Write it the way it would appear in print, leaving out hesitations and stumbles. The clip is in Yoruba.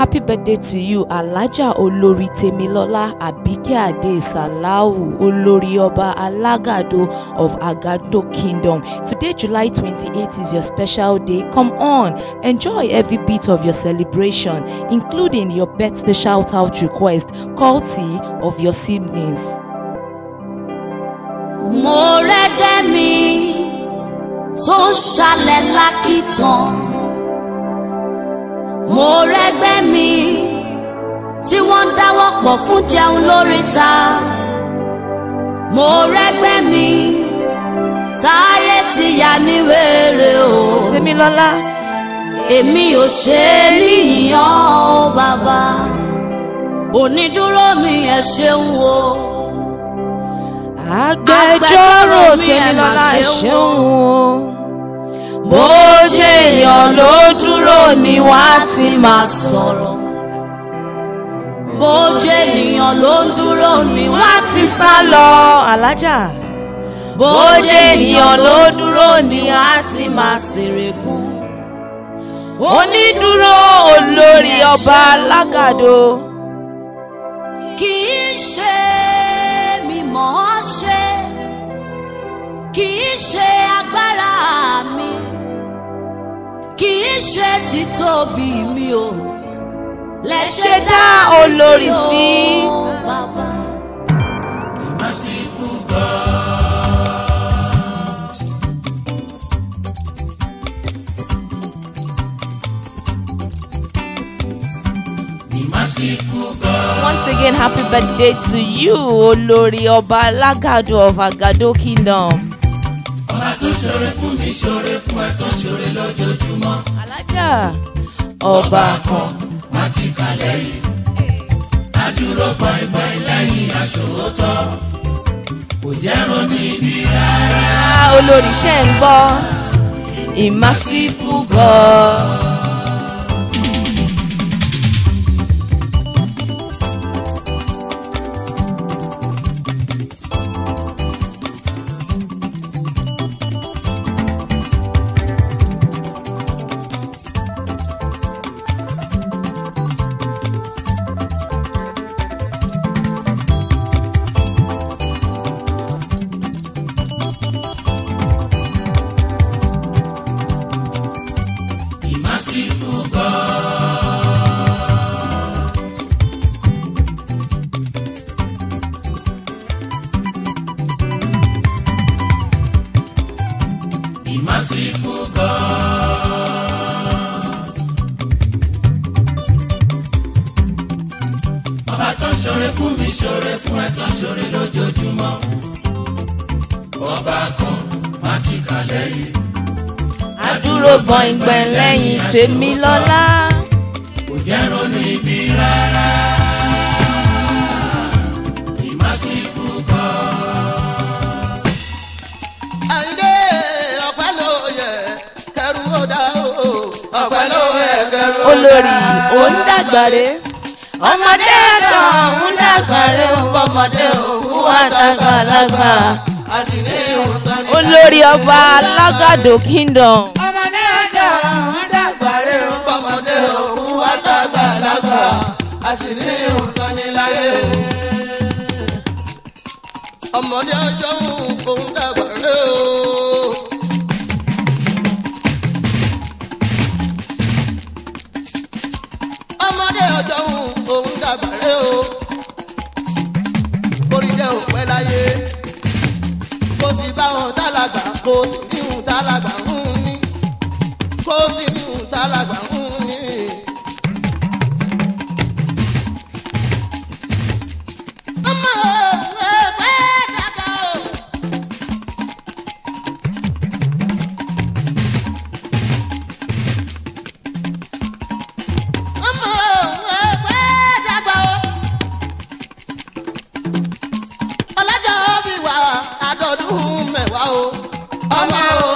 Happy birthday to you, Alaja Olori Temilola Abike Ade Salau Olori Oba Alagado of Agado Kingdom. Today, July 28th, is your special day. Come on, enjoy every bit of your celebration, including your birthday shout-out request, courtesy of your siblings. Mo rẹ́gẹ́ mi tó ń ṣalẹ̀ lákìtàn. Mo rẹ́gbẹ́ mi tí wọ́n ń dáwọ́ pọ̀ fún jẹun lóríta. Mo rẹ́gbẹ́ mi táyé ti yà ní wèrè o. Temilola. Èmi ò ṣe níyàn o bàbá. Onídúró mi ẹ ṣeun o. Agbẹjọ́rò Temilola ẹ ṣeun o. Bó jẹ́ èèyàn ló dúró ni wọ́n á ti máa sọ̀rọ̀. Bó jẹ́ ènìyàn ló ń dúró ni wọ́n á ti sá lọ. Alájà. Bó jẹ́ ènìyàn ló dúró ni wọ́n á ti máa ṣèrègùn. Onídúró olórí ọba Alágàdo. Kì í ṣe mímọ̀ ọ́ ṣe, kì í ṣe agbára mi, kì í ṣe títóbi mi o, lẹ ṣe dá olórí sí bàbá. The merciful God. The merciful God. Once again, happy birthday to you, Olori Oba Alagado of Agado Kingdom. Ọba tó ṣoore fún mi ṣoore fún ẹ tó ṣoore lójoojúmọ́. Alájà. Ọba kan má ti kalẹ̀ yìí. Adúró gbọ̀ngbọ̀n lẹ́yìn aṣòótọ́. Kò jẹ́ ronú ibi rárá. Olórí ṣe ń gbọ́. The merciful God. Merciful God. The merciful God. Ọba tó ṣoore fún mi ṣoore fún ẹ tó ṣoore lójoojúmọ́. Ọba kan má ti kalẹ̀ yìí. Adúró gbọ̀ngbọ̀n lẹ́yìn Temilola. Kò jẹ́ ronú ibi rárá. The merciful God. Àyìndé ọpẹ́ ló yẹ kẹrù ó dá o. Ọpẹ́ ló yẹ kẹrù ó dá. Olórí òun dàgbàre. Ọmọdé kan ń dàgbàre ọmọdé òkú àtàgbàlagbà. Àṣìní ìhùntàn ní. Olórí ọba Alagado Kingdom. Ọmọdé kan ń dàgbàre ọmọdé òkú àtàgbàlagbà. Àṣìní ìhùntàn ní láyé. Ọmọdé ọjọ́ òun dàgbàre o. Ọmọdé ọjọ́ òun dàgbàre o. Orí jẹ́ òpẹ́ láyé. Kò sí báwọn tálágbà kò sí níhùn tálágbà ń ní. Kò sí níhùn tálágbà ń ní. Ọmọ ẹgbẹ́ dàgbà o. Ọmọ ẹgbẹ́ dàgbà o. Ọlọ́jọ́ bí wà àgọ́dún mẹ́wàá o. Ọmọ o.